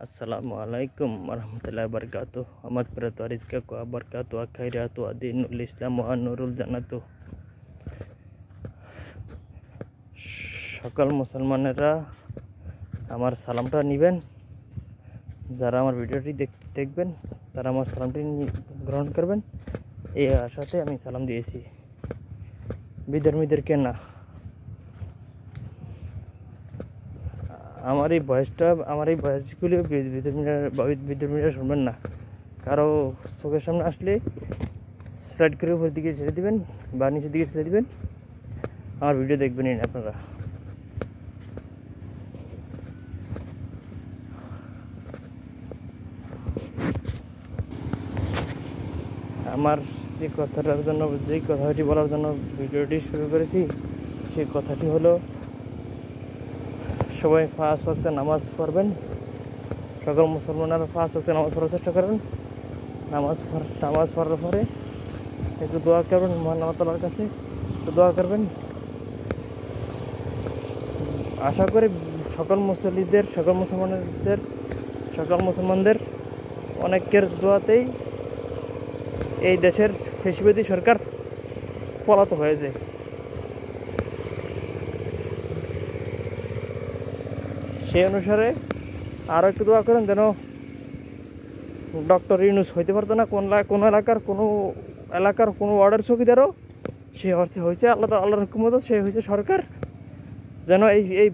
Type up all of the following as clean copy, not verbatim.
Assalamualaikum warahmatullahi wabarakatuh. Magfiratu rizqaku wa barakatuh wa khairatu wa dinul islam wa nurul jannatu। সকল মুসলমানেরা আমার সালামটা নেবেন। যারা আমার ভিডিওটি দেখবেন তারা আমার সালামটি গ্রহণ করবেন, এই আশাতে আমি সালাম দিয়েছি, বিধর্মীদেরকে না। আমার এই ভয়েসগুলি বিধর্মীরা শুনবেন না। কারো চোখের সামনে আসলে স্লাইড করে উপর দিকে ছেড়ে দিবেন বা নিচের দিকে ছেড়ে দিবেন, আমার ভিডিও দেখবেনই না আপনারা। আমার যে কথাটি বলার জন্য ভিডিওটি শুরু করেছি, সেই কথাটি হলো সবাই 5 ওয়াক্ত নামাজ পড়বেন। সকল মুসলমানরা 5 ওয়াক্ত নামাজ পড়ার চেষ্টা করেন। নামাজ পড়ার পরে একটু দোয়া করবেন, মহান আল্লাহ তাআলার কাছে একটু দোয়া করবেন। আশা করি সকল মুসলমানদের অনেকের দোয়াতেই এই দেশের ফ্যাসিবাদী সরকার পলাতক হয়েছে। সেই অনুসারে আরও একটু দোয়া করেন যেন ডক্টর ইউনূস হইতে পারতো না। কোন এলাকার কোনো ওয়ার্ডের চৌকিদারও সে হয়েছে আল্লাহর হুকুমত, সে হয়েছে সরকার। যেন এই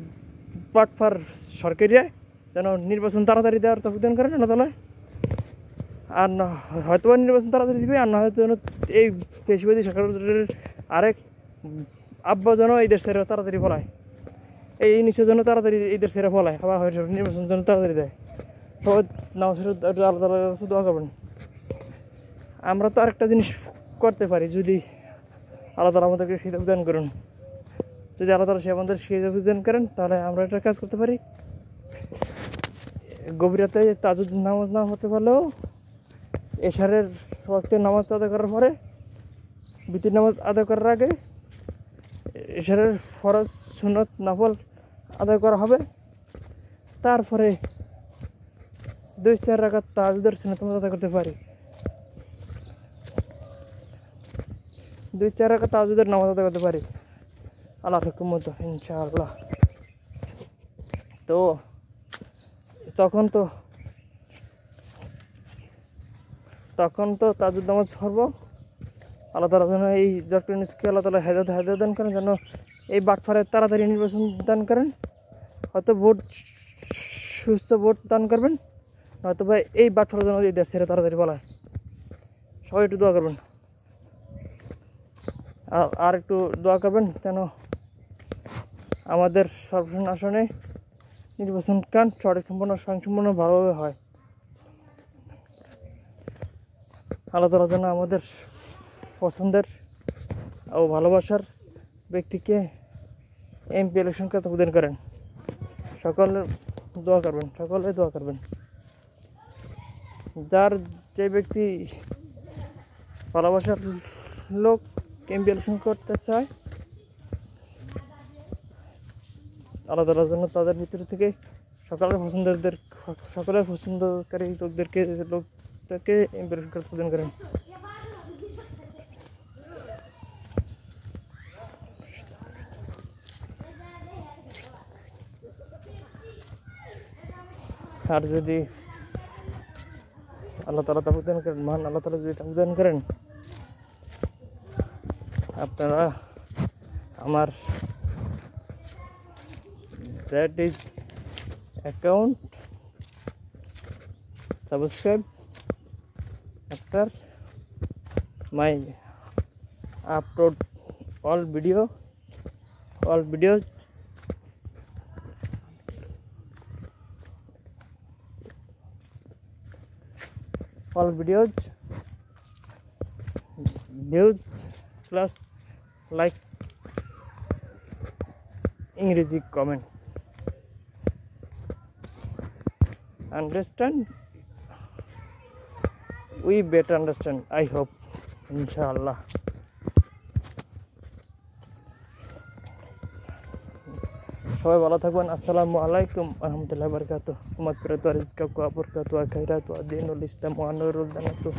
পাটফার সরকারিরা যেন নির্বাচন তাড়াতাড়ি দেওয়ার তৌফিক দান করেন আল্লাহ তাআলা। আর হয়তো নির্বাচন তাড়াতাড়ি দিবে, আর না হয়তো যেন এই ফ্যাসিবাদী সরকারের আরেক আব্বা যেন এই দেশ ছেড়ে তাড়াতাড়ি পলায়, এই নিচের জন্য তাড়াতাড়ি এই দেশ ছেড়ে পলায়, আবার নির্বাচন জন্য তাড়াতাড়ি দেয়। সবাই নামাজ আল্লাহ তাআলার কাছে দোয়া করবেন। আমরা তো আরেকটা জিনিস করতে পারি, যদি আল্লাহ তাআলা আমাদেরকে সুযোগ দান করুন, যদি আল্লাহ তাআলা আমাদের সুযোগ দান করেন, তাহলে আমরা একটা কাজ করতে পারি। গভীর রাতে তাহাজ্জুদ নামাজ না হতে পারলেও এশারের ওয়াক্তের নামাজ আদায় করার পরে, বিতির নামাজ আদায় করার আগে এশারের ফরজ সুন্নত নফল আদায় করা হবে। তারপরে 2-4 রাকাত তাহাজ্জুদের সুন্নত নামাজ আদায় করতে পারি। 2-4 রাকাত তাহাজ্জুদের নামাজ আদায় করতে পারি আল্লাহর হুকুম মতো ইনশাআল্লাহ। তো তখন তো তাহাজ্জুদ নামাজ পড়ব। আল্লাহ তাআলা যেন এই ডক্টর ইউনূসকে আল্লাহ তাআলা হেদায়েত দান করেন, যেন এই বাটফারে তাড়াতাড়ি নির্বাচন দান করেন। হয়তো সুস্থ ভোট দান করবেন, হয়তো বা এই বাটফারে যেন এই দেশ ছেড়ে তাড়াতাড়ি পলায়। সবাই একটু দোয়া করবেন, আর একটু দোয়া করবেন যেন আমাদের সর্বশেষ আসনে নির্বাচন কান সঠিক সম্পূর্ণ ভালোভাবে হয়। আল্লাহ তাআলা যেন আমাদের পছন্দের ও ভালোবাসার ব্যক্তিকে এমপি ইলেকশনকে তৌফিক করেন। সকলে দোয়া করবেন। যার যে ব্যক্তি ভালোবাসার লোক এমপি ইলেকশন করতে চায়, আল্লাহ তাআলা যেন তাদের ভিতর থেকে সকলের পছন্দকারী লোকটাকে এমপি ইলেকশন করতে তৌফিক করেন। আর যদি আল্লাহ তাআলা তৌফিক দান করেন, মহান আল্লাহ তাআলা যদি তৌফিক দান করেন, আপনারা আমার that is account subscribe after my upload all videos views plus like ইংরেজি comment. Understand? We better understand, I hope, inshallah. সবাই ভালো থাকবেন। আসসালামু আলাইকুম আহমতুল্লাহ বারকাত মাগফিরাতু ওয়া রিজকাতু ওয়া বারাকাতু ওয়া খাইরাতু ওয়া দীনুল ইসলাম ওয়া নূরুল জান্নাতু।